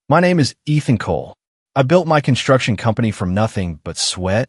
My name is Ethan Cole. I built my construction company from nothing but sweat,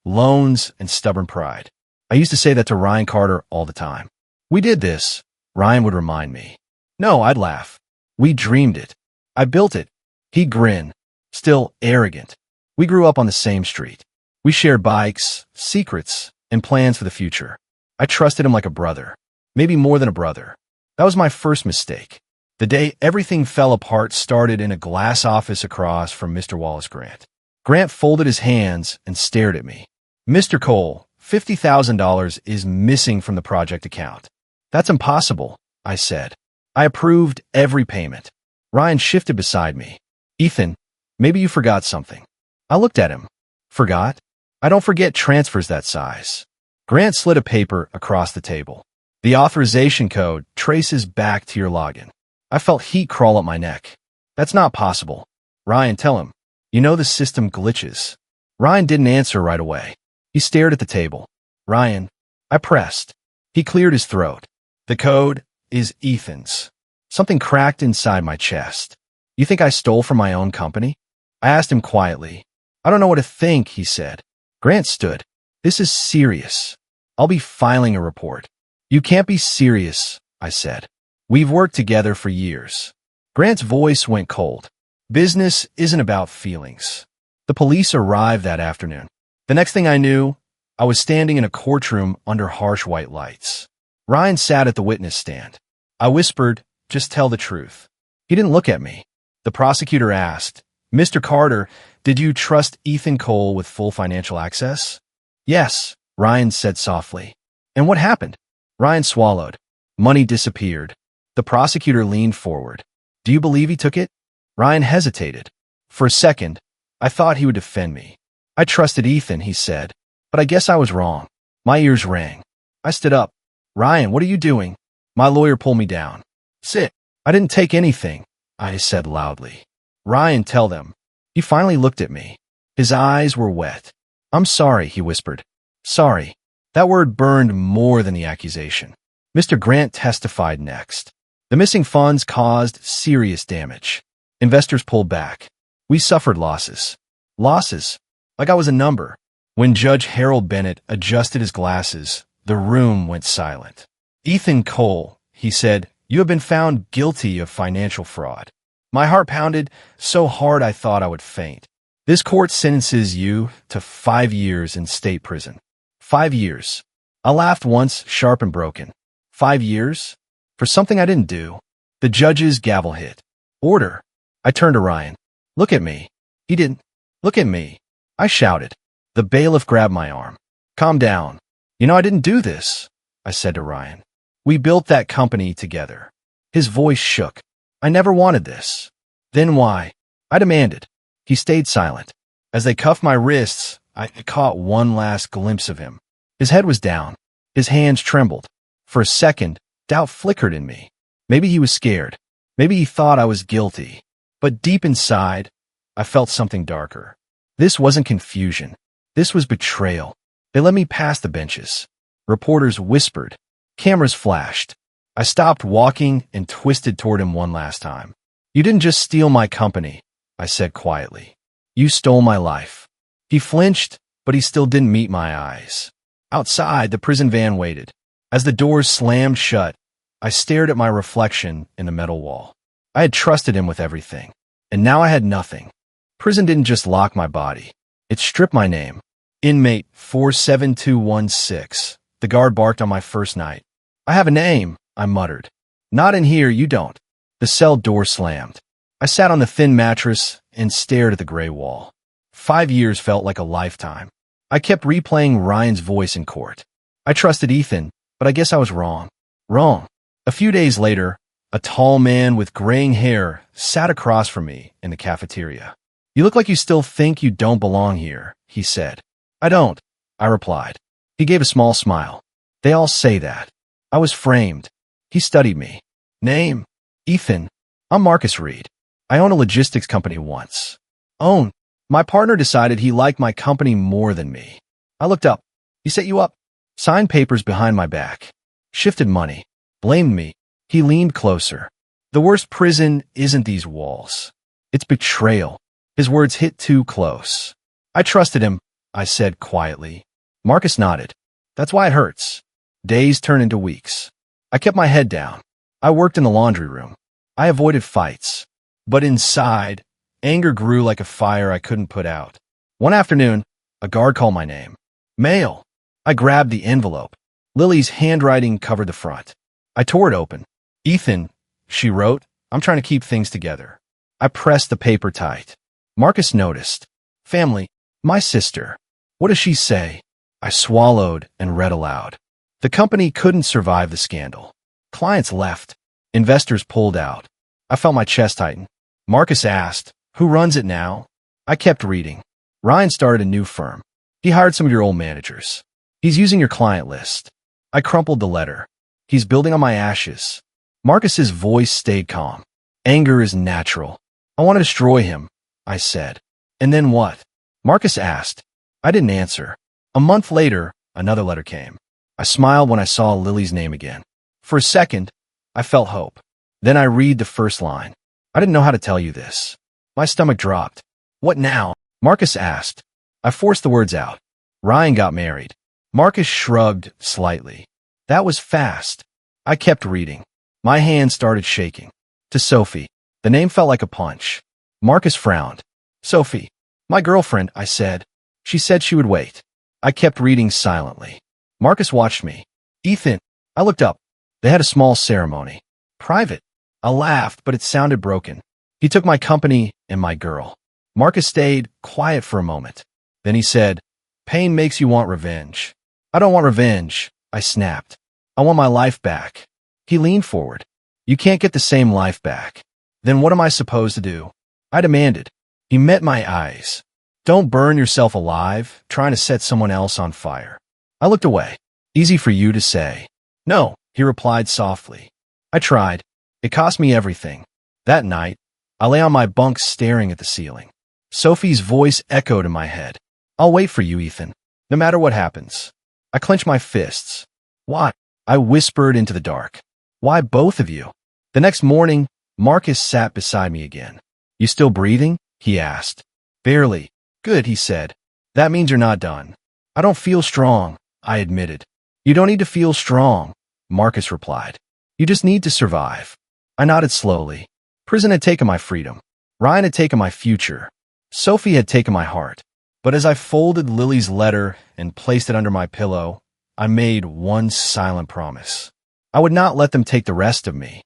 loans, and stubborn pride. I used to say that to Ryan Carter all the time. We did this, Ryan would remind me. No, I'd laugh. We dreamed it. I built it. He'd grin, still arrogant. We grew up on the same street. We shared bikes, secrets, and plans for the future. I trusted him like a brother, maybe more than a brother. That was my first mistake. The day everything fell apart started in a glass office across from Mr. Wallace Grant. Grant folded his hands and stared at me. Mr. Cole, $50,000 is missing from the project account. That's impossible, I said. I approved every payment. Ryan shifted beside me. Ethan, maybe you forgot something. I looked at him. Forgot? I don't forget transfers that size. Grant slid a paper across the table. The authorization code traces back to your login. I felt heat crawl up my neck. That's not possible. Ryan, tell him. You know the system glitches. Ryan didn't answer right away. He stared at the table. Ryan, I pressed. He cleared his throat. The code is Ethan's. Something cracked inside my chest. You think I stole from my own company? I asked him quietly. I don't know what to think, he said. Grant stood. This is serious. I'll be filing a report. You can't be serious, I said. We've worked together for years. Grant's voice went cold. Business isn't about feelings. The police arrived that afternoon. The next thing I knew, I was standing in a courtroom under harsh white lights. Ryan sat at the witness stand. I whispered, just tell the truth. He didn't look at me. The prosecutor asked, Mr. Carter, did you trust Ethan Cole with full financial access? Yes, Ryan said softly. And what happened? Ryan swallowed. Money disappeared. The prosecutor leaned forward. Do you believe he took it? Ryan hesitated. For a second, I thought he would defend me. I trusted Ethan, he said, but I guess I was wrong. My ears rang. I stood up. Ryan, what are you doing? My lawyer pulled me down. Sit. I didn't take anything, I said loudly. Ryan, tell them. He finally looked at me. His eyes were wet. I'm sorry, he whispered. Sorry. That word burned more than the accusation. Mr. Grant testified next. The missing funds caused serious damage. Investors pulled back. We suffered losses. Losses. Like I was a number. When Judge Harold Bennett adjusted his glasses, the room went silent. Ethan Cole, he said, you have been found guilty of financial fraud. My heart pounded so hard I thought I would faint. This court sentences you to 5 years in state prison. 5 years. I laughed once, sharp and broken. 5 years? For something I didn't do. The judge's gavel hit. Order. I turned to Ryan. Look at me. He didn't. Look at me. I shouted. The bailiff grabbed my arm. Calm down. You know, I didn't do this, I said to Ryan. We built that company together. His voice shook. I never wanted this. Then why? I demanded. He stayed silent. As they cuffed my wrists, I caught one last glimpse of him. His head was down. His hands trembled. For a second, doubt flickered in me. Maybe he was scared. Maybe he thought I was guilty. But deep inside, I felt something darker. This wasn't confusion. This was betrayal. They let me past the benches. Reporters whispered. Cameras flashed. I stopped walking and twisted toward him one last time. You didn't just steal my company, I said quietly. You stole my life. He flinched, but he still didn't meet my eyes. Outside, the prison van waited. As the doors slammed shut, I stared at my reflection in the metal wall. I had trusted him with everything, and now I had nothing. Prison didn't just lock my body. It stripped my name. Inmate 47216. The guard barked on my first night. I have a name, I muttered. Not in here, you don't. The cell door slammed. I sat on the thin mattress and stared at the gray wall. 5 years felt like a lifetime. I kept replaying Ryan's voice in court. I trusted Ethan, but I guess I was wrong. Wrong. A few days later, a tall man with graying hair sat across from me in the cafeteria. You look like you still think you don't belong here, he said. I don't, I replied. He gave a small smile. They all say that. I was framed. He studied me. Name? Ethan. I'm Marcus Reed. I own a logistics company once. Own. My partner decided he liked my company more than me. I looked up. He set you up. Signed papers behind my back. Shifted money. Blamed me. He leaned closer. The worst prison isn't these walls. It's betrayal. His words hit too close. I trusted him, I said quietly. Marcus nodded. That's why it hurts. Days turn into weeks. I kept my head down. I worked in the laundry room. I avoided fights. But inside, anger grew like a fire I couldn't put out. One afternoon, a guard called my name. Mail. I grabbed the envelope. Lily's handwriting covered the front. I tore it open. Ethan, she wrote, I'm trying to keep things together. I pressed the paper tight. Marcus noticed. Family, my sister. What does she say? I swallowed and read aloud. The company couldn't survive the scandal. Clients left. Investors pulled out. I felt my chest tighten. Marcus asked, who runs it now? I kept reading. Ryan started a new firm. He hired some of your old managers. He's using your client list. I crumpled the letter. He's building on my ashes. Marcus's voice stayed calm. Anger is natural. I want to destroy him, I said. And then what? Marcus asked. I didn't answer. A month later, another letter came. I smiled when I saw Lily's name again. For a second, I felt hope. Then I read the first line. I didn't know how to tell you this. My stomach dropped. What now? Marcus asked. I forced the words out. Ryan got married. Marcus shrugged slightly. That was fast. I kept reading. My hand started shaking. To Sophie. The name felt like a punch. Marcus frowned. Sophie. My girlfriend, I said. She said she would wait. I kept reading silently. Marcus watched me. Ethan. I looked up. They had a small ceremony. Private. I laughed, but it sounded broken. He took my company and my girl. Marcus stayed quiet for a moment. Then he said, pain makes you want revenge. I don't want revenge, I snapped. I want my life back. He leaned forward. You can't get the same life back. Then what am I supposed to do? I demanded. He met my eyes. Don't burn yourself alive, trying to set someone else on fire. I looked away. Easy for you to say. No, he replied softly. I tried. It cost me everything. That night, I lay on my bunk staring at the ceiling. Sophie's voice echoed in my head. I'll wait for you, Ethan, no matter what happens. I clenched my fists. Why? I whispered into the dark. Why both of you? The next morning, Marcus sat beside me again. You still breathing? He asked. Barely. Good, he said. That means you're not done. I don't feel strong, I admitted. You don't need to feel strong, Marcus replied. You just need to survive. I nodded slowly. Prison had taken my freedom. Ryan had taken my future. Sophie had taken my heart. But as I folded Lily's letter and placed it under my pillow, I made one silent promise. I would not let them take the rest of me.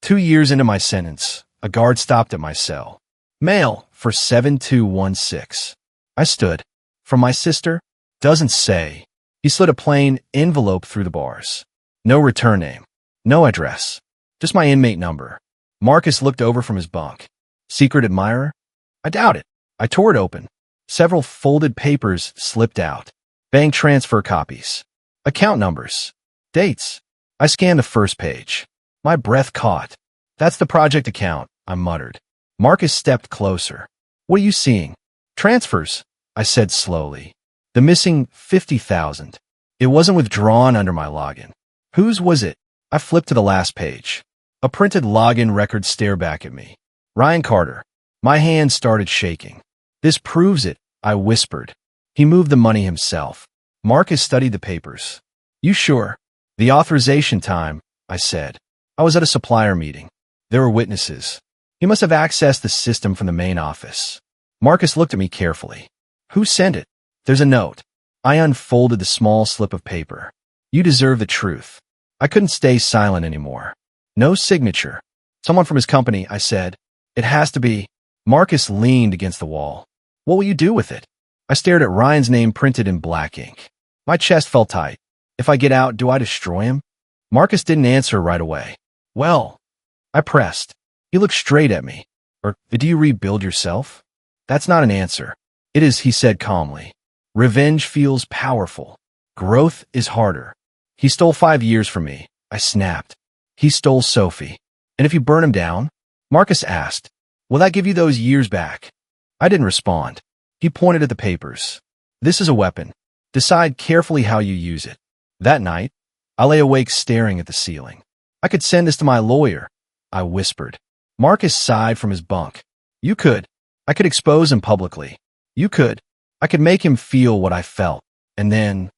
2 years into my sentence, a guard stopped at my cell. Mail for 7216. I stood. From my sister? Doesn't say. He slid a plain envelope through the bars. No return name. No address. Just my inmate number. Marcus looked over from his bunk. Secret admirer? I doubt it. I tore it open. Several folded papers slipped out. Bank transfer copies. Account numbers. Dates. I scanned the first page. My breath caught. That's the project account, I muttered. Marcus stepped closer. What are you seeing? Transfers, I said slowly. The missing 50,000. It wasn't withdrawn under my login. Whose was it? I flipped to the last page. A printed login record stared back at me. Ryan Carter. My hand started shaking. This proves it, I whispered. He moved the money himself. Marcus studied the papers. You sure? The authorization time, I said. I was at a supplier meeting. There were witnesses. He must have accessed the system from the main office. Marcus looked at me carefully. Who sent it? There's a note. I unfolded the small slip of paper. You deserve the truth. I couldn't stay silent anymore. No signature. Someone from his company, I said. It has to be. Marcus leaned against the wall. What will you do with it? I stared at Ryan's name printed in black ink. My chest felt tight. If I get out, do I destroy him? Marcus didn't answer right away. Well, I pressed. He looked straight at me. Or, do you rebuild yourself? That's not an answer. It is, he said calmly. Revenge feels powerful. Growth is harder. He stole 5 years from me. I snapped. He stole Sophie. And if you burn him down? Marcus asked. Will that give you those years back? I didn't respond. He pointed at the papers. This is a weapon. Decide carefully how you use it. That night, I lay awake staring at the ceiling. I could send this to my lawyer, I whispered. Marcus sighed from his bunk. You could. I could expose him publicly. You could. I could make him feel what I felt. And then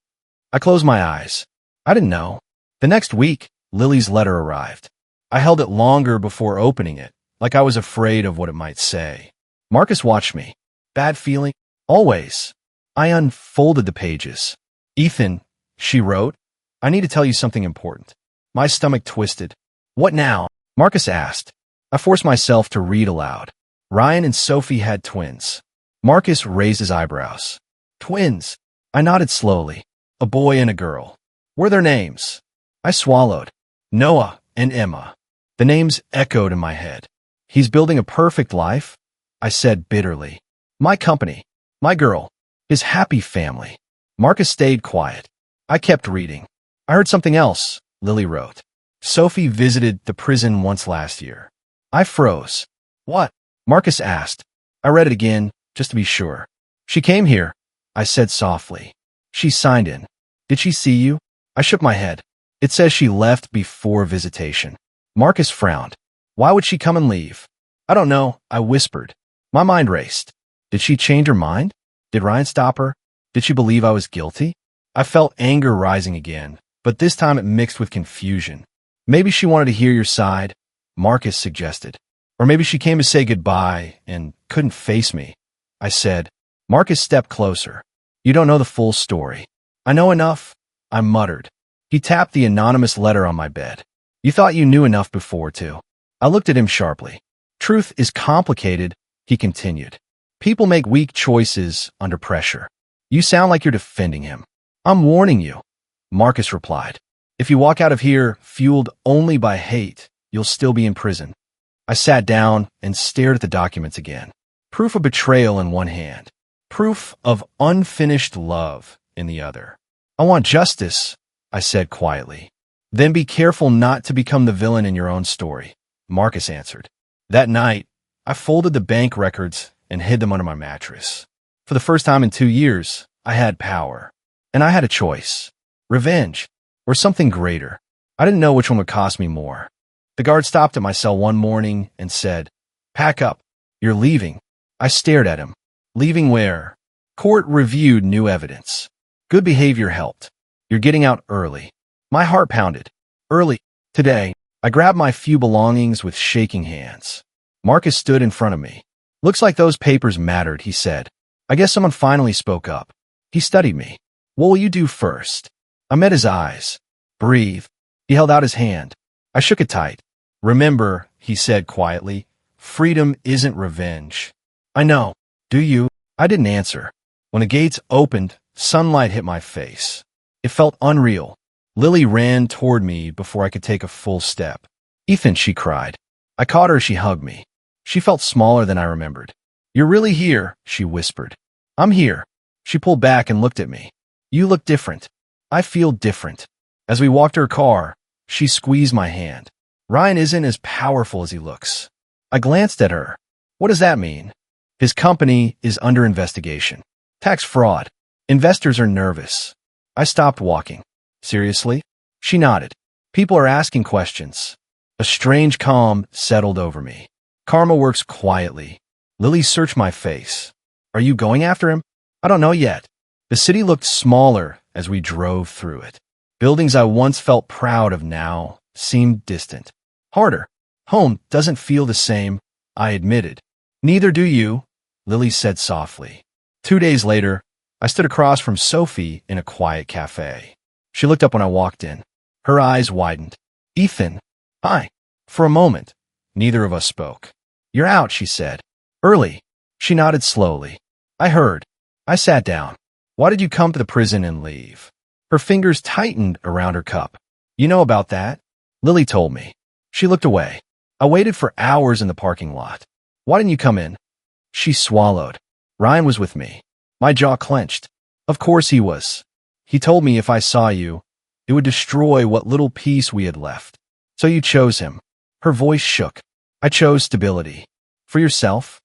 I closed my eyes. I didn't know. The next week, Lily's letter arrived. I held it longer before opening it, like I was afraid of what it might say. Marcus watched me. Bad feeling? Always. I unfolded the pages. Ethan, she wrote, I need to tell you something important. My stomach twisted. What now? Marcus asked. I forced myself to read aloud. Ryan and Sophie had twins. Marcus raised his eyebrows. Twins. I nodded slowly. A boy and a girl. Were their names? I swallowed. Noah and Emma. The names echoed in my head. He's building a perfect life, I said bitterly. My company. My girl. His happy family. Marcus stayed quiet. I kept reading. I heard something else, Lily wrote. Sophie visited the prison once last year. I froze. What? Marcus asked. I read it again, just to be sure. She came here, I said softly. She signed in. Did she see you? I shook my head. It says she left before visitation. Marcus frowned. Why would she come and leave? I don't know, I whispered. My mind raced. Did she change her mind? Did Ryan stop her? Did she believe I was guilty? I felt anger rising again, but this time it mixed with confusion. Maybe she wanted to hear your side, Marcus suggested. Or maybe she came to say goodbye and couldn't face me. I said. Marcus stepped closer. You don't know the full story. I know enough, I muttered. He tapped the anonymous letter on my bed. You thought you knew enough before, too. I looked at him sharply. Truth is complicated, he continued. People make weak choices under pressure. You sound like you're defending him. I'm warning you, Marcus replied. If you walk out of here fueled only by hate, you'll still be in prison. I sat down and stared at the documents again. Proof of betrayal in one hand. Proof of unfinished love in the other. I want justice, I said quietly. Then be careful not to become the villain in your own story, Marcus answered. That night, I folded the bank records and hid them under my mattress. For the first time in 2 years, I had power. And I had a choice. Revenge, or something greater. I didn't know which one would cost me more. The guard stopped at my cell one morning and said, Pack up. You're leaving. I stared at him. Leaving where? Court reviewed new evidence. Good behavior helped. You're getting out early. My heart pounded. Early. Today, I grabbed my few belongings with shaking hands. Marcus stood in front of me. Looks like those papers mattered, he said. I guess someone finally spoke up. He studied me. What will you do first? I met his eyes. Breathe. He held out his hand. I shook it tight. Remember, he said quietly, freedom isn't revenge. I know. Do you? I didn't answer. When the gates opened, sunlight hit my face. It felt unreal. Lily ran toward me before I could take a full step. Ethan, she cried. I caught her as she hugged me. She felt smaller than I remembered. You're really here, she whispered. I'm here. She pulled back and looked at me. You look different. I feel different. As we walked to her car, she squeezed my hand. Ryan isn't as powerful as he looks. I glanced at her. What does that mean? His company is under investigation. Tax fraud. Investors are nervous. I stopped walking. Seriously? She nodded. People are asking questions. A strange calm settled over me. Karma works quietly. Lily searched my face. Are you going after him? I don't know yet. The city looked smaller as we drove through it. Buildings I once felt proud of now seemed distant. Harder. Home doesn't feel the same, I admitted. Neither do you, Lily said softly. 2 days later, I stood across from Sophie in a quiet cafe. She looked up when I walked in. Her eyes widened. Ethan. Hi. For a moment, neither of us spoke. You're out, she said. Early. She nodded slowly. I heard. I sat down. Why did you come to the prison and leave? Her fingers tightened around her cup. You know about that? Lily told me. She looked away. I waited for hours in the parking lot. Why didn't you come in? She swallowed. Ryan was with me. My jaw clenched. Of course he was. He told me if I saw you, it would destroy what little peace we had left. So you chose him. Her voice shook. I chose stability. For yourself?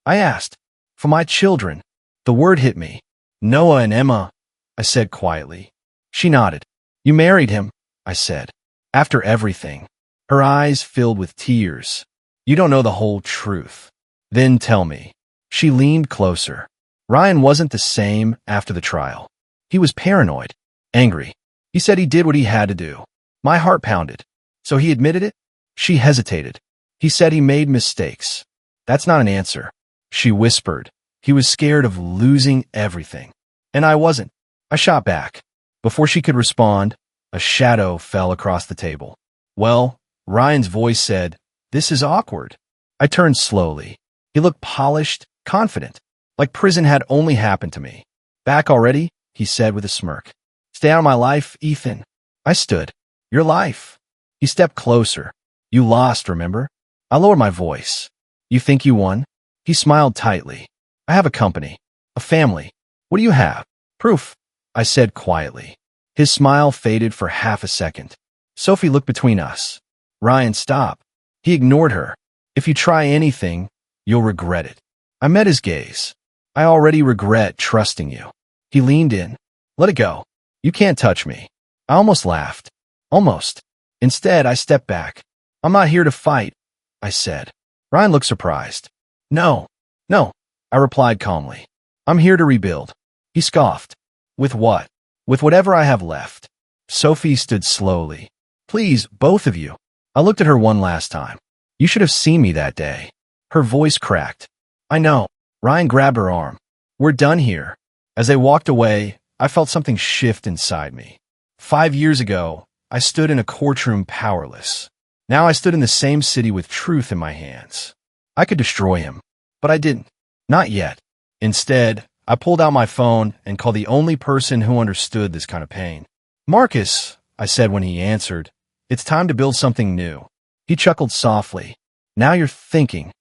I asked. For my children. The word hit me. Noah and Emma, I said quietly. She nodded. You married him, I said. After everything. Her eyes filled with tears. You don't know the whole truth. Then tell me. She leaned closer. Ryan wasn't the same after the trial. He was paranoid, angry. He said he did what he had to do. My heart pounded. So he admitted it? She hesitated. He said he made mistakes. That's not an answer. She whispered. He was scared of losing everything. And I wasn't. I shot back. Before she could respond, a shadow fell across the table. Well, Ryan's voice said, "This is awkward." I turned slowly. He looked polished, confident, like prison had only happened to me. "Back already?" he said with a smirk. "Stay out of my life, Ethan." I stood. "Your life." He stepped closer. "You lost, remember?" I lowered my voice. "You think you won?" He smiled tightly. "I have a company, a family. What do you have?" "Proof," I said quietly. His smile faded for half a second. Sophie looked between us. "Ryan, stop." He ignored her. "If you try anything, you'll regret it." I met his gaze. "I already regret trusting you." He leaned in. "Let it go. You can't touch me." I almost laughed. Almost. Instead, I stepped back. "I'm not here to fight," I said. Ryan looked surprised. No, I replied calmly. "I'm here to rebuild." He scoffed. "With what?" "With whatever I have left." Sophie stood slowly. "Please, both of you." I looked at her one last time. "You should have seen me that day." Her voice cracked. "I know." Ryan grabbed her arm. "We're done here." As they walked away, I felt something shift inside me. 5 years ago, I stood in a courtroom powerless. Now I stood in the same city with truth in my hands. I could destroy him, but I didn't. Not yet. Instead, I pulled out my phone and called the only person who understood this kind of pain. "Marcus," I said when he answered, "it's time to build something new." He chuckled softly. "Now you're thinking."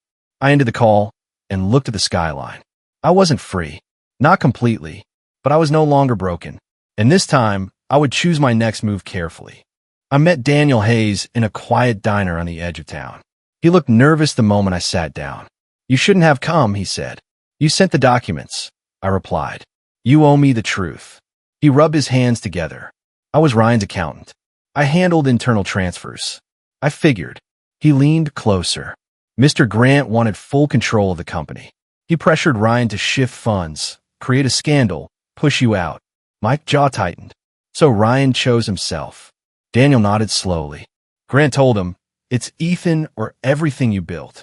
I ended the call and looked at the skyline. I wasn't free. Not completely, but I was no longer broken. And this time, I would choose my next move carefully. I met Daniel Hayes in a quiet diner on the edge of town. He looked nervous the moment I sat down. "You shouldn't have come," he said. "You sent the documents," I replied. "You owe me the truth." He rubbed his hands together. "I was Ryan's accountant. I handled internal transfers." I figured. He leaned closer. "Mr. Grant wanted full control of the company. He pressured Ryan to shift funds, create a scandal, push you out." My jaw tightened. "So Ryan chose himself." Daniel nodded slowly. "Grant told him, 'It's Ethan or everything you built.'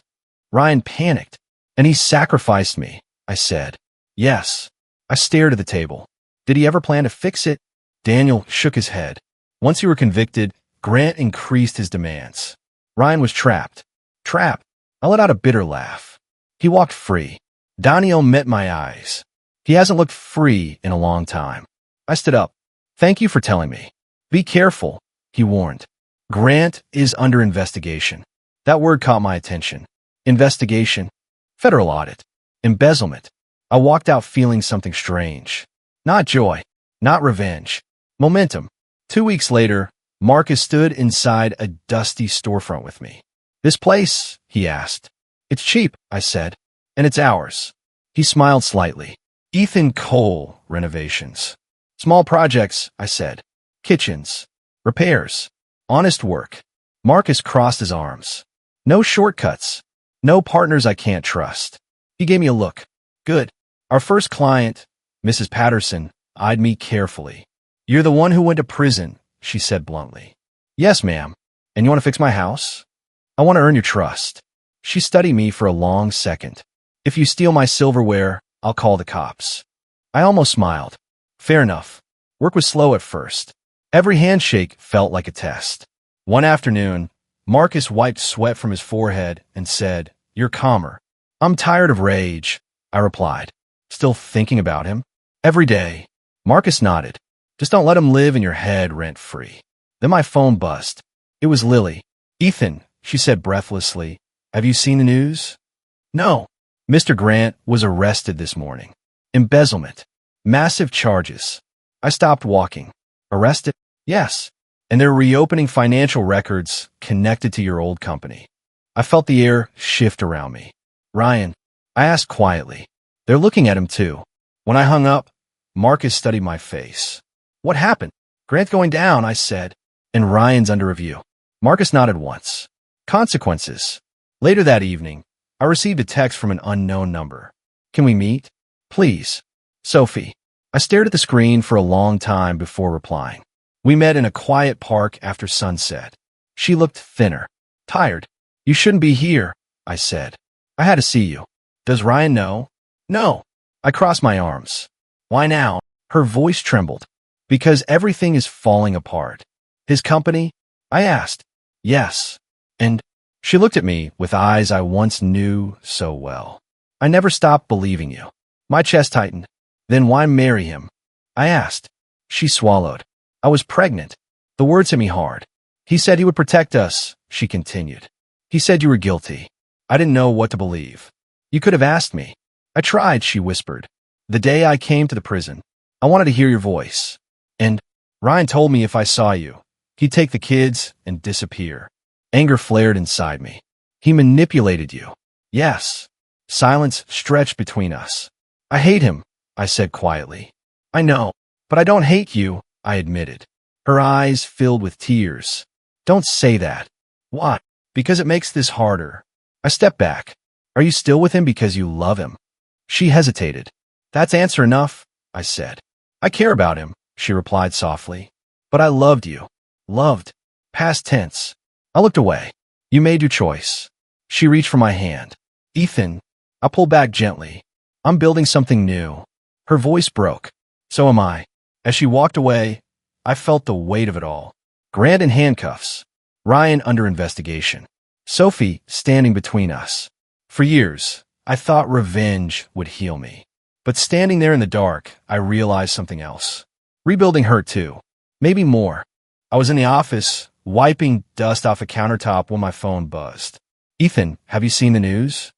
Ryan panicked. And he sacrificed me," I said. "Yes." I stared at the table. "Did he ever plan to fix it?" Daniel shook his head. "Once you were convicted, Grant increased his demands. Ryan was trapped." "Trapped?" I let out a bitter laugh. He walked free. Daniel met my eyes. He hasn't looked free in a long time. I stood up. "Thank you for telling me." "Be careful," he warned. "Grant is under investigation." That word caught my attention. Investigation. Federal audit. Embezzlement. I walked out feeling something strange. Not joy. Not revenge. Momentum. 2 weeks later, Marcus stood inside a dusty storefront with me. "This place?" he asked. "It's cheap," I said. "And it's ours." He smiled slightly. "Ethan Cole Renovations." "Small projects," I said. "Kitchens. Repairs. Honest work." Marcus crossed his arms. "No shortcuts. No partners I can't trust." He gave me a look. "Good." Our first client, Mrs. Patterson, eyed me carefully. "You're the one who went to prison," she said bluntly. "Yes, ma'am. And you want to fix my house?" "I want to earn your trust." She studied me for a long second. "If you steal my silverware, I'll call the cops." I almost smiled. Fair enough. Work was slow at first. Every handshake felt like a test. One afternoon, Marcus wiped sweat from his forehead and said, "You're calmer." "I'm tired of rage," I replied. "Still thinking about him?" "Every day." Marcus nodded. "Just don't let him live in your head rent-free." Then my phone buzzed. It was Lily. "Ethan," she said breathlessly, "have you seen the news?" "No." "Mr. Grant was arrested this morning. Embezzlement. Massive charges." I stopped walking. "Arrested?" "Yes. And they're reopening financial records connected to your old company." I felt the air shift around me. "Ryan," I asked quietly. "They're looking at him too." When I hung up, Marcus studied my face. "What happened?" "Grant's going down," I said. "And Ryan's under review." Marcus nodded once. "Consequences." Later that evening, I received a text from an unknown number. Can we meet? Please. Sophie. I stared at the screen for a long time before replying. We met in a quiet park after sunset. She looked thinner, tired. You shouldn't be here, I said. I had to see you. Does Ryan know? No. I crossed my arms. Why now? Her voice trembled. Because everything is falling apart. His company? I asked. Yes. And she looked at me with eyes I once knew so well. I never stopped believing you. My chest tightened. Then why marry him? I asked. She swallowed. I was pregnant. The words hit me hard. He said he would protect us, she continued. He said you were guilty. I didn't know what to believe. You could have asked me. I tried, she whispered. The day I came to the prison, I wanted to hear your voice. And Ryan told me if I saw you, he'd take the kids and disappear. Anger flared inside me. He manipulated you. Yes. Silence stretched between us. I hate him, I said quietly. I know, but I don't hate you, I admitted. Her eyes filled with tears. Don't say that. Why? Because it makes this harder. I stepped back. Are you still with him because you love him? She hesitated. That's answer enough, I said. I care about him, she replied softly. But I loved you. Loved. Past tense. I looked away. You made your choice. She reached for my hand. Ethan. I pulled back gently. I'm building something new. Her voice broke. So am I. As she walked away, I felt the weight of it all. Grant in handcuffs. Ryan under investigation. Sophie standing between us. For years, I thought revenge would heal me. But standing there in the dark, I realized something else. Rebuilding hurt too. Maybe more. I was in the office, wiping dust off a countertop when my phone buzzed. Ethan, have you seen the news?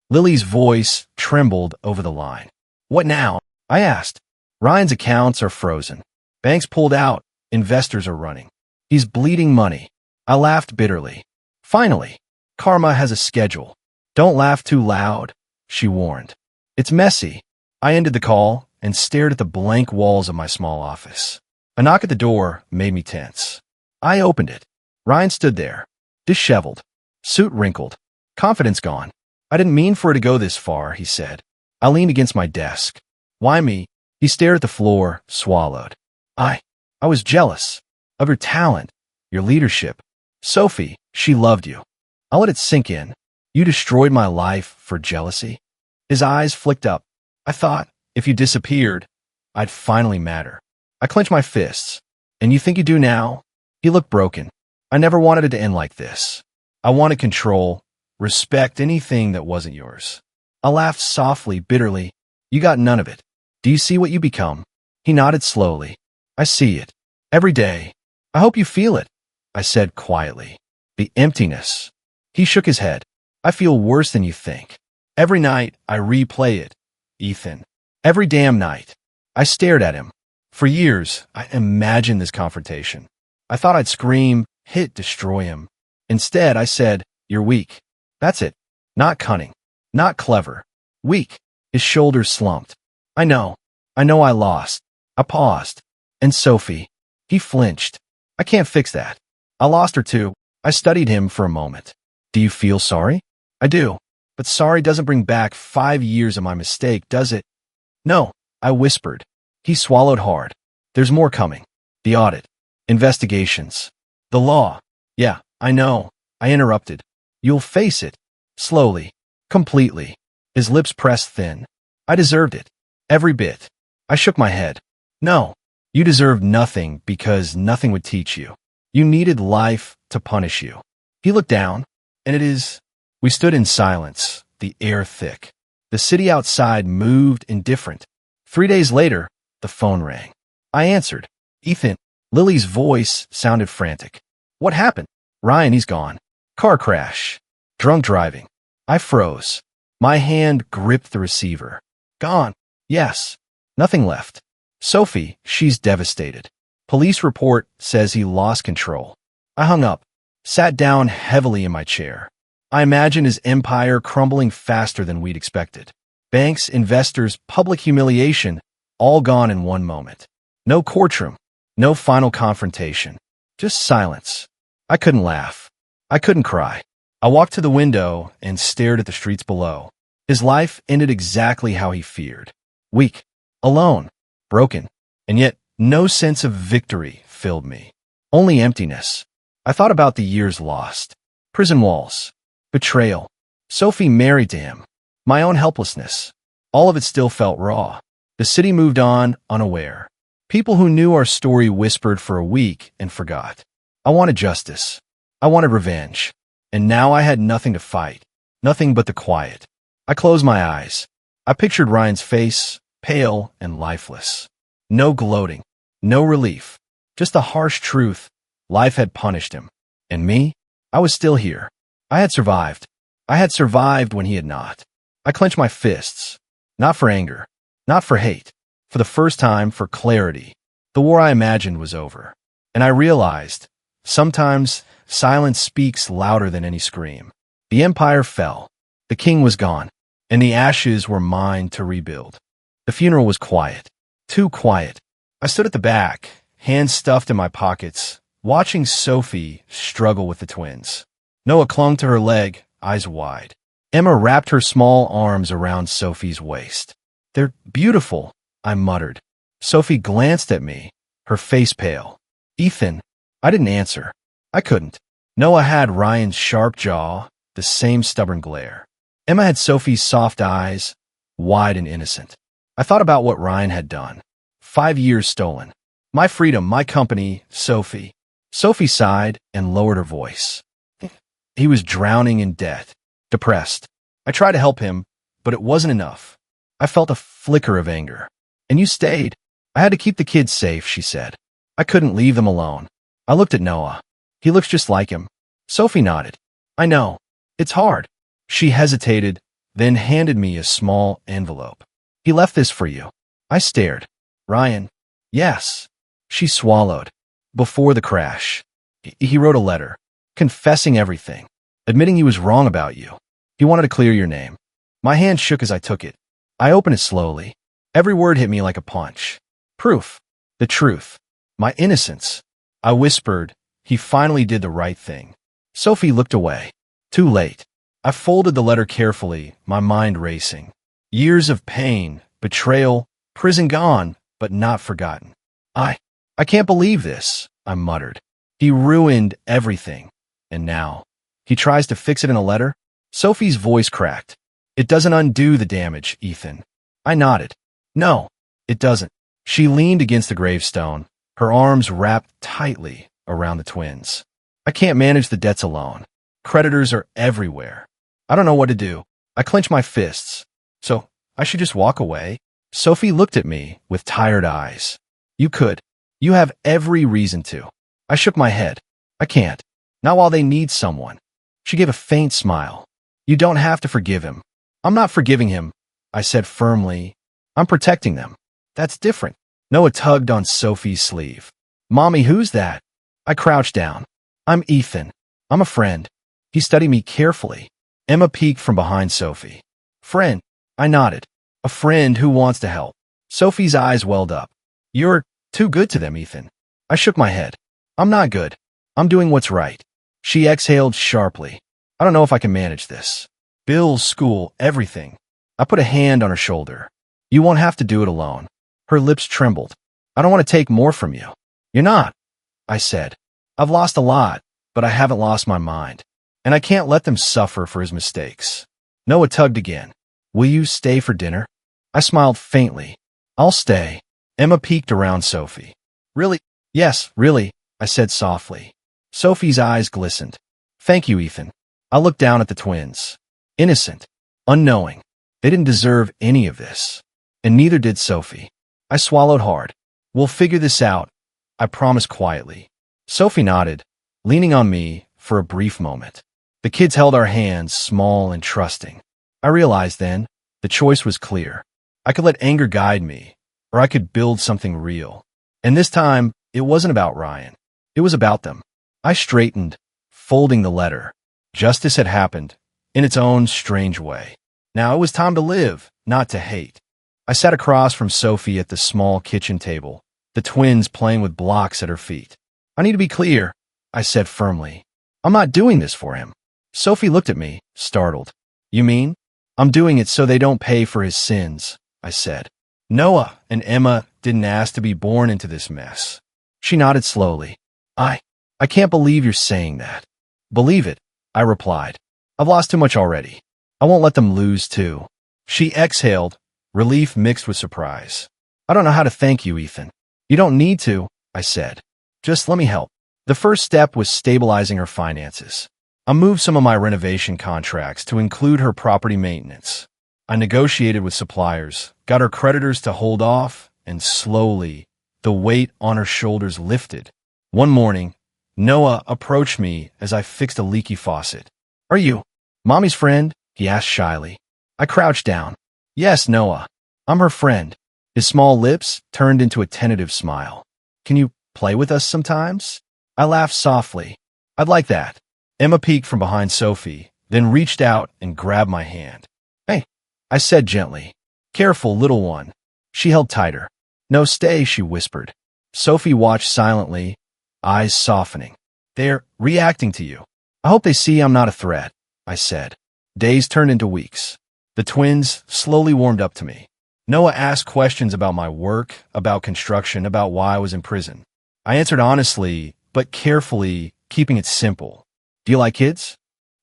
Lily's voice trembled over the line. What now? I asked. Ryan's accounts are frozen. Banks pulled out. Investors are running. He's bleeding money. I laughed bitterly. Finally, karma has a schedule. Don't laugh too loud, she warned. It's messy. I ended the call and stared at the blank walls of my small office. A knock at the door made me tense. I opened it. Ryan stood there, disheveled, suit wrinkled, confidence gone. I didn't mean for it to go this far, he said. I leaned against my desk. Why me? He stared at the floor, swallowed. I was jealous of your talent, your leadership. Sophie, she loved you. I let it sink in. You destroyed my life for jealousy. His eyes flicked up. I thought, if you disappeared, I'd finally matter. I clenched my fists. And you think you do now? He looked broken. I never wanted it to end like this. I wanted control, respect, anything that wasn't yours. I laughed softly, bitterly. You got none of it. Do you see what you become? He nodded slowly. I see it. Every day. I hope you feel it, I said quietly. The emptiness. He shook his head. I feel worse than you think. Every night, I replay it. Ethan. Every damn night. I stared at him. For years, I imagined this confrontation. I thought I'd scream, hit, destroy him. Instead, I said, you're weak. That's it. Not cunning. Not clever. Weak. His shoulders slumped. I know. I know I lost. I paused. And Sophie. He flinched. I can't fix that. I lost her too. I studied him for a moment. Do you feel sorry? I do. But sorry doesn't bring back 5 years of my mistake, does it? No, I whispered. He swallowed hard. There's more coming. The audit. Investigations. The law. Yeah, I know. I interrupted. You'll face it. Slowly. Completely. His lips pressed thin. I deserved it. Every bit. I shook my head. No. You deserved nothing because nothing would teach you. You needed life to punish you. He looked down, and it is... We stood in silence, the air thick. The city outside moved indifferent. 3 days later, the phone rang. I answered. Ethan. Lily's voice sounded frantic. What happened? Ryan, he's gone. Car crash. Drunk driving. I froze. My hand gripped the receiver. Gone. Yes. Nothing left. Sophie, she's devastated. Police report says he lost control. I hung up, sat down heavily in my chair. I imagined his empire crumbling faster than we'd expected. Banks, investors, public humiliation, all gone in one moment. No courtroom, no final confrontation, just silence. I couldn't laugh. I couldn't cry. I walked to the window and stared at the streets below. His life ended exactly how he feared. Weak, alone, broken, and yet no sense of victory filled me. Only emptiness. I thought about the years lost. Prison walls. Betrayal. Sophie married to him. My own helplessness. All of it still felt raw. The city moved on, unaware. People who knew our story whispered for a week and forgot. I wanted justice. I wanted revenge. And now I had nothing to fight. Nothing but the quiet. I closed my eyes. I pictured Ryan's face, pale and lifeless. No gloating. No relief. Just the harsh truth. Life had punished him. And me? I was still here. I had survived. I had survived when he had not. I clenched my fists. Not for anger. Not for hate. For the first time, for clarity. The war I imagined was over. And I realized, sometimes silence speaks louder than any scream. The empire fell. The king was gone. And the ashes were mine to rebuild. The funeral was quiet. Too quiet. I stood at the back, hands stuffed in my pockets, watching Sophie struggle with the twins. Noah clung to her leg, eyes wide. Emma wrapped her small arms around Sophie's waist. "They're beautiful," I muttered. Sophie glanced at me, her face pale. "Ethan." I didn't answer. I couldn't. Noah had Ryan's sharp jaw, the same stubborn glare. Emma had Sophie's soft eyes, wide and innocent. I thought about what Ryan had done. 5 years stolen. My freedom, my company, Sophie. Sophie sighed and lowered her voice. He was drowning in debt, depressed. I tried to help him, but it wasn't enough. I felt a flicker of anger. "And you stayed." "I had to keep the kids safe," she said. "I couldn't leave them alone." I looked at Noah. "He looks just like him." Sophie nodded. "I know. It's hard." She hesitated, then handed me a small envelope. "He left this for you." I stared. "Ryan?" "Yes." She swallowed. "Before the crash. He wrote a letter, confessing everything, admitting he was wrong about you. He wanted to clear your name." My hand shook as I took it. I opened it slowly. Every word hit me like a punch. Proof. The truth. My innocence. I whispered, "He finally did the right thing." Sophie looked away. Too late. I folded the letter carefully, my mind racing. Years of pain, betrayal, prison gone, but not forgotten. I can't believe this," I muttered. "He ruined everything. And now, he tries to fix it in a letter?" Sophie's voice cracked. "It doesn't undo the damage, Ethan." I nodded. "No, it doesn't." She leaned against the gravestone, her arms wrapped tightly around the twins. "I can't manage the debts alone. Creditors are everywhere. I don't know what to do." I clenched my fists. "So, I should just walk away?" Sophie looked at me with tired eyes. "You could. You have every reason to." I shook my head. "I can't. Not while they need someone." She gave a faint smile. "You don't have to forgive him." "I'm not forgiving him," I said firmly. "I'm protecting them." "That's different." Noah tugged on Sophie's sleeve. "Mommy, who's that?" I crouched down. "I'm Ethan. I'm a friend." He studied me carefully. Emma peeked from behind Sophie. "Friend?" I nodded. "A friend who wants to help." Sophie's eyes welled up. "You're too good to them, Ethan." I shook my head. "I'm not good. I'm doing what's right." She exhaled sharply. "I don't know if I can manage this. Bills, school, everything." I put a hand on her shoulder. "You won't have to do it alone." Her lips trembled. "I don't want to take more from you." "You're not," I said. "I've lost a lot, but I haven't lost my mind. And I can't let them suffer for his mistakes." Noah tugged again. "Will you stay for dinner?" I smiled faintly. "I'll stay." Emma peeked around Sophie. "Really?" "Yes, really," I said softly. Sophie's eyes glistened. "Thank you, Ethan." I looked down at the twins. Innocent. Unknowing. They didn't deserve any of this. And neither did Sophie. I swallowed hard. "We'll figure this out," I promised quietly. Sophie nodded, leaning on me for a brief moment. The kids held our hands, small and trusting. I realized then, the choice was clear. I could let anger guide me, or I could build something real. And this time, it wasn't about Ryan. It was about them. I straightened, folding the letter. Justice had happened, in its own strange way. Now it was time to live, not to hate. I sat across from Sophie at the small kitchen table, the twins playing with blocks at her feet. "I need to be clear," I said firmly. "I'm not doing this for him. Sophie looked at me, startled. You mean? I'm doing it so they don't pay for his sins, I said. Noah and Emma didn't ask to be born into this mess. She nodded slowly. I can't believe you're saying that. Believe it, I replied. I've lost too much already. I won't let them lose too. She exhaled, relief mixed with surprise. I don't know how to thank you, Ethan. You don't need to, I said. Just let me help. The first step was stabilizing her finances. I moved some of my renovation contracts to include her property maintenance. I negotiated with suppliers, got her creditors to hold off, and slowly, the weight on her shoulders lifted. One morning, Noah approached me as I fixed a leaky faucet. Are you Mommy's friend? He asked shyly. I crouched down. Yes, Noah. I'm her friend. His small lips turned into a tentative smile. Can you play with us sometimes? I laughed softly. I'd like that. Emma peeked from behind Sophie, then reached out and grabbed my hand. Hey, I said gently. Careful, little one. She held tighter. No, stay, she whispered. Sophie watched silently, eyes softening. They're reacting to you. I hope they see I'm not a threat, I said. Days turned into weeks. The twins slowly warmed up to me. Noah asked questions about my work, about construction, about why I was in prison. I answered honestly, but carefully, keeping it simple. Do you like kids?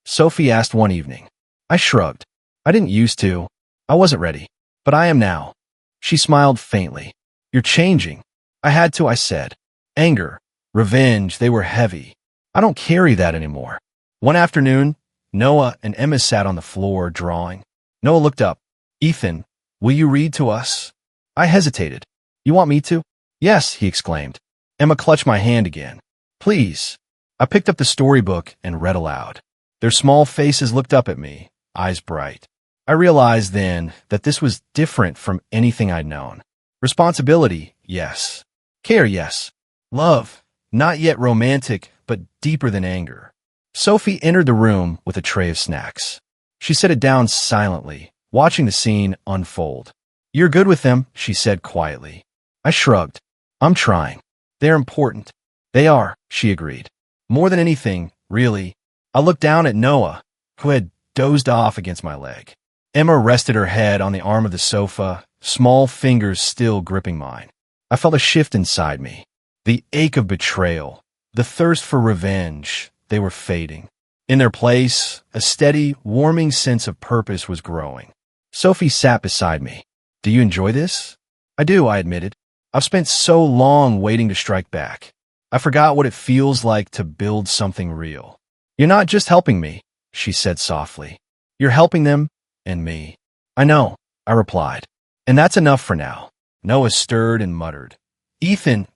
Sophie asked one evening. I shrugged. I didn't used to. I wasn't ready. But I am now. She smiled faintly. You're changing. I had to, I said. Anger, revenge, they were heavy. I don't carry that anymore. One afternoon, Noah and Emma sat on the floor drawing. Noah looked up. Ethan, will you read to us? I hesitated. You want me to? Yes, he exclaimed. Emma clutched my hand again. Please. I picked up the storybook and read aloud. Their small faces looked up at me, eyes bright. I realized then that this was different from anything I'd known. Responsibility, yes. Care, yes. Love, not yet romantic, but deeper than anger. Sophie entered the room with a tray of snacks. She set it down silently, watching the scene unfold. You're good with them, she said quietly. I shrugged. I'm trying. They're important. They are, she agreed. More than anything, really. I looked down at Noah, who had dozed off against my leg. Emma rested her head on the arm of the sofa, small fingers still gripping mine. I felt a shift inside me. The ache of betrayal, the thirst for revenge, they were fading. In their place, a steady, warming sense of purpose was growing. Sophie sat beside me. Do you enjoy this? I do, I admitted. I've spent so long waiting to strike back. I forgot what it feels like to build something real. You're not just helping me, she said softly. You're helping them and me. I know, I replied. And that's enough for now. Noah stirred and muttered. Ethan,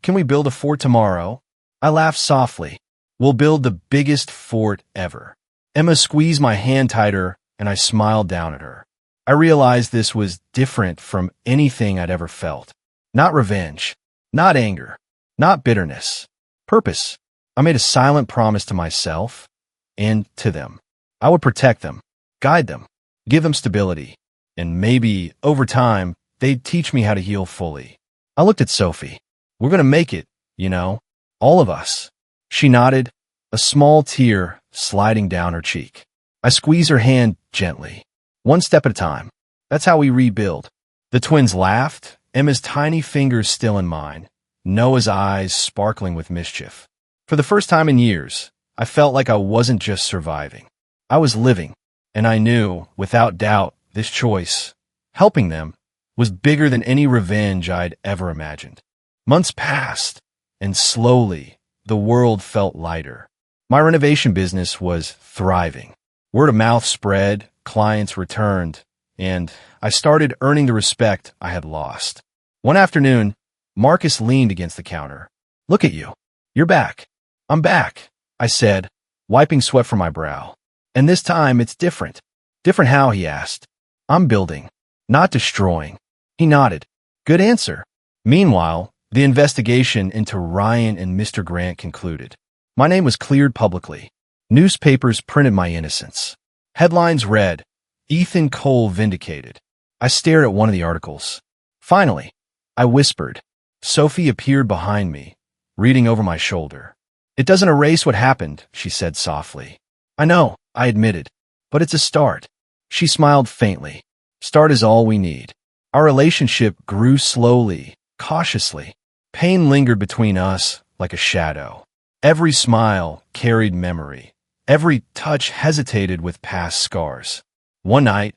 can we build a fort tomorrow? I laughed softly. We'll build the biggest fort ever. Emma squeezed my hand tighter, and I smiled down at her. I realized this was different from anything I'd ever felt. Not revenge, not anger, not bitterness. Purpose. I made a silent promise to myself and to them. I would protect them, guide them, give them stability, and maybe, over time, they'd teach me how to heal fully. I looked at Sophie. We're going to make it, you know, all of us. She nodded, a small tear sliding down her cheek. I squeezed her hand gently, one step at a time. That's how we rebuild. The twins laughed, Emma's tiny fingers still in mine, Noah's eyes sparkling with mischief. For the first time in years, I felt like I wasn't just surviving. I was living, and I knew, without doubt, this choice, helping them, was bigger than any revenge I'd ever imagined. Months passed, and slowly, the world felt lighter. My renovation business was thriving. Word of mouth spread, clients returned, and I started earning the respect I had lost. One afternoon, Marcus leaned against the counter. Look at you. You're back. I'm back, I said, wiping sweat from my brow. And this time it's different. Different how, he asked. I'm building, not destroying. He nodded. Good answer. Meanwhile, the investigation into Ryan and Mr. Grant concluded. My name was cleared publicly. Newspapers printed my innocence. Headlines read, Ethan Cole vindicated. I stared at one of the articles. Finally, I whispered. Sophie appeared behind me, reading over my shoulder. It doesn't erase what happened, she said softly. I know, I admitted. But it's a start. She smiled faintly. Start is all we need. Our relationship grew slowly, cautiously. Pain lingered between us like a shadow. Every smile carried memory. Every touch hesitated with past scars. One night,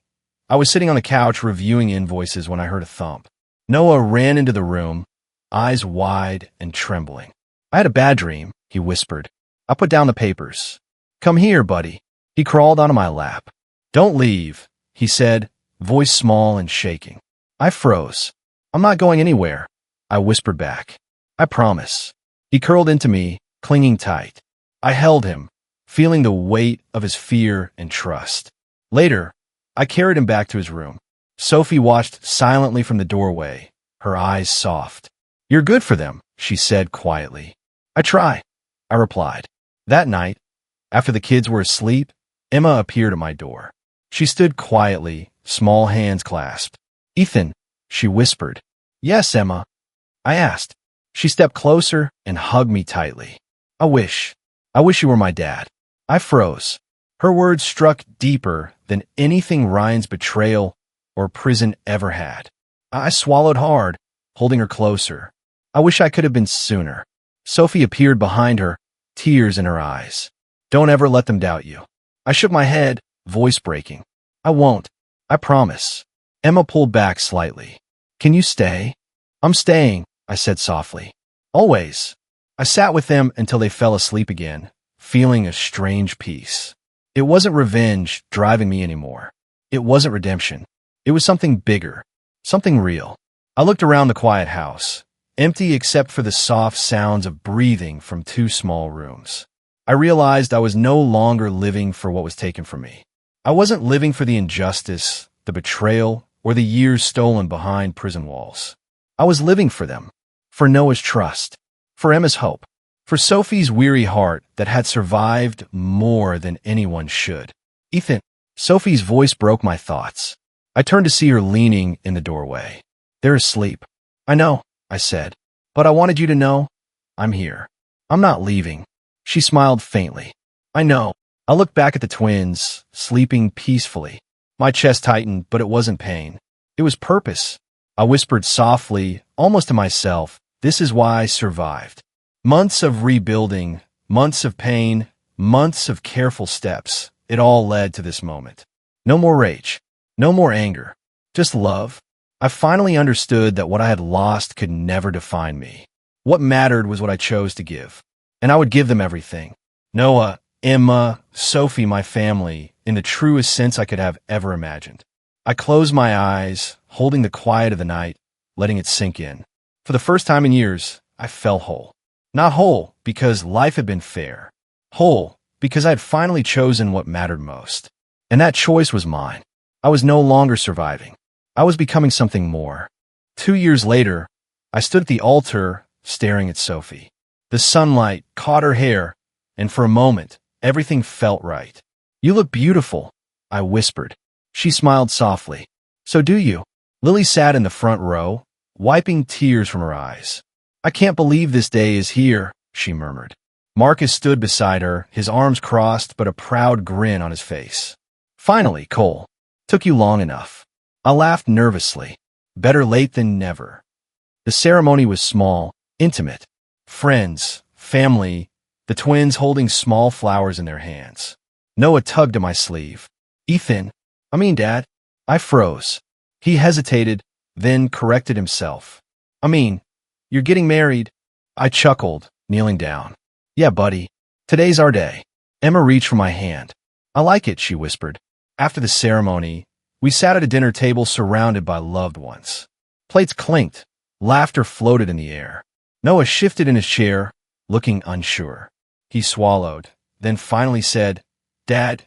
I was sitting on the couch reviewing invoices when I heard a thump. Noah ran into the room, eyes wide and trembling. I had a bad dream, he whispered. I put down the papers. Come here, buddy. He crawled onto my lap. Don't leave, he said, voice small and shaking. I froze. I'm not going anywhere, I whispered back. I promise. He curled into me, clinging tight. I held him, feeling the weight of his fear and trust. Later, I carried him back to his room. Sophie watched silently from the doorway, her eyes soft. You're good for them, she said quietly. I try, I replied. That night, after the kids were asleep, Emma appeared at my door. She stood quietly, small hands clasped. Ethan, she whispered. Yes, Emma, I asked. She stepped closer and hugged me tightly. I wish you were my dad. I froze. Her words struck deeper than anything Ryan's betrayal or prison ever had. I swallowed hard, holding her closer. I wish I could have been sooner. Sophie appeared behind her, tears in her eyes. Don't ever let them doubt you. I shook my head, voice breaking. I won't. I promise. Emma pulled back slightly. Can you stay? I'm staying, I said softly. Always. I sat with them until they fell asleep again, feeling a strange peace. It wasn't revenge driving me anymore. It wasn't redemption. It was something bigger, something real. I looked around the quiet house, empty except for the soft sounds of breathing from 2 small rooms. I realized I was no longer living for what was taken from me. I wasn't living for the injustice, the betrayal, or the years stolen behind prison walls. I was living for them, for Noah's trust, for Emma's hope, for Sophie's weary heart that had survived more than anyone should. Ethan, Sophie's voice broke my thoughts. I turned to see her leaning in the doorway. They're asleep. I know, I said, but I wanted you to know I'm here. I'm not leaving. She smiled faintly. I know. I looked back at the twins, sleeping peacefully. My chest tightened, but it wasn't pain. It was purpose. I whispered softly, almost to myself, this is why I survived. Months of rebuilding, months of pain, months of careful steps, it all led to this moment. No more rage, no more anger, just love. I finally understood that what I had lost could never define me. What mattered was what I chose to give. And I would give them everything. Noah, Emma, Sophie, my family, in the truest sense I could have ever imagined. I closed my eyes, holding the quiet of the night, letting it sink in. For the first time in years, I felt whole. Not whole because life had been fair. Whole because I had finally chosen what mattered most. And that choice was mine. I was no longer surviving. I was becoming something more. 2 years later, I stood at the altar, staring at Sophie. The sunlight caught her hair, and for a moment, everything felt right. You look beautiful, I whispered. She smiled softly. So do you. Lily sat in the front row, wiping tears from her eyes. I can't believe this day is here, she murmured. Marcus stood beside her, his arms crossed but a proud grin on his face. Finally, Cole. Took you long enough. I laughed nervously. Better late than never. The ceremony was small, intimate. Friends, family, the twins holding small flowers in their hands. Noah tugged at my sleeve. Ethan, Dad. I froze. He hesitated, then corrected himself. You're getting married. I chuckled, kneeling down. Yeah, buddy. Today's our day. Emma reached for my hand. I like it, she whispered. After the ceremony, we sat at a dinner table surrounded by loved ones. Plates clinked. Laughter floated in the air. Noah shifted in his chair, looking unsure. He swallowed, then finally said, Dad,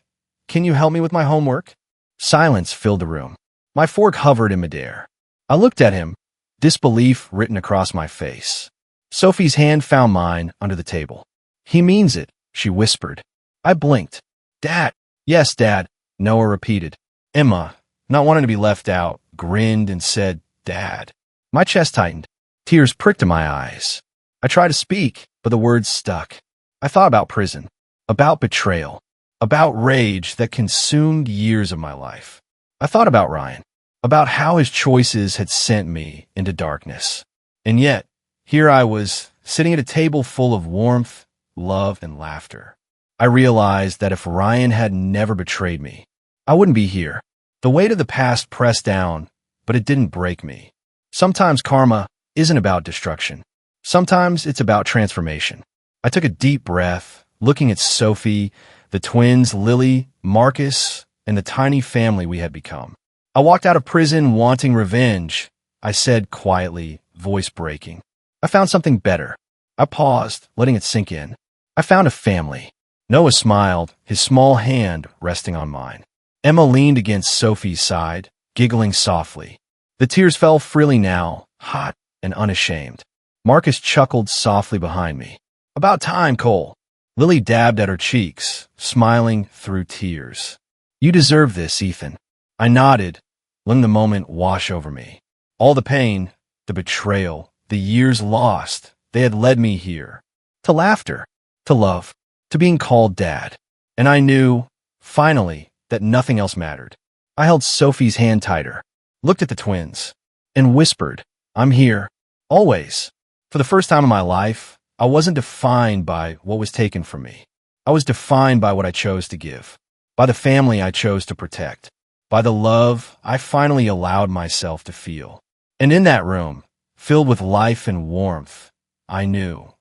can you help me with my homework? Silence filled the room. My fork hovered in midair. I looked at him, disbelief written across my face. Sophie's hand found mine under the table. He means it, she whispered. I blinked. Dad. Yes, Dad, Noah repeated. Emma, not wanting to be left out, grinned and said, Dad. My chest tightened. Tears pricked in my eyes. I tried to speak, but the words stuck. I thought about prison, about betrayal, about rage that consumed years of my life. I thought about Ryan, about how his choices had sent me into darkness. And yet, here I was, sitting at a table full of warmth, love, and laughter. I realized that if Ryan had never betrayed me, I wouldn't be here. The weight of the past pressed down, but it didn't break me. Sometimes karma isn't about destruction. Sometimes it's about transformation. I took a deep breath, looking at Sophie, the twins, Lily, Marcus, and the tiny family we had become. I walked out of prison wanting revenge. I said quietly, voice breaking. I found something better. I paused, letting it sink in. I found a family. Noah smiled, his small hand resting on mine. Emma leaned against Sophie's side, giggling softly. The tears fell freely now, hot and unashamed. Marcus chuckled softly behind me. About time, Cole. Lily dabbed at her cheeks, smiling through tears. You deserve this, Ethan. I nodded, letting the moment wash over me. All the pain, the betrayal, the years lost, they had led me here. To laughter, to love, to being called Dad. And I knew, finally, that nothing else mattered. I held Sophie's hand tighter, looked at the twins, and whispered, I'm here, always. For the first time in my life, I wasn't defined by what was taken from me. I was defined by what I chose to give, by the family I chose to protect, by the love I finally allowed myself to feel. And in that room, filled with life and warmth, I knew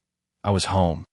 I was home.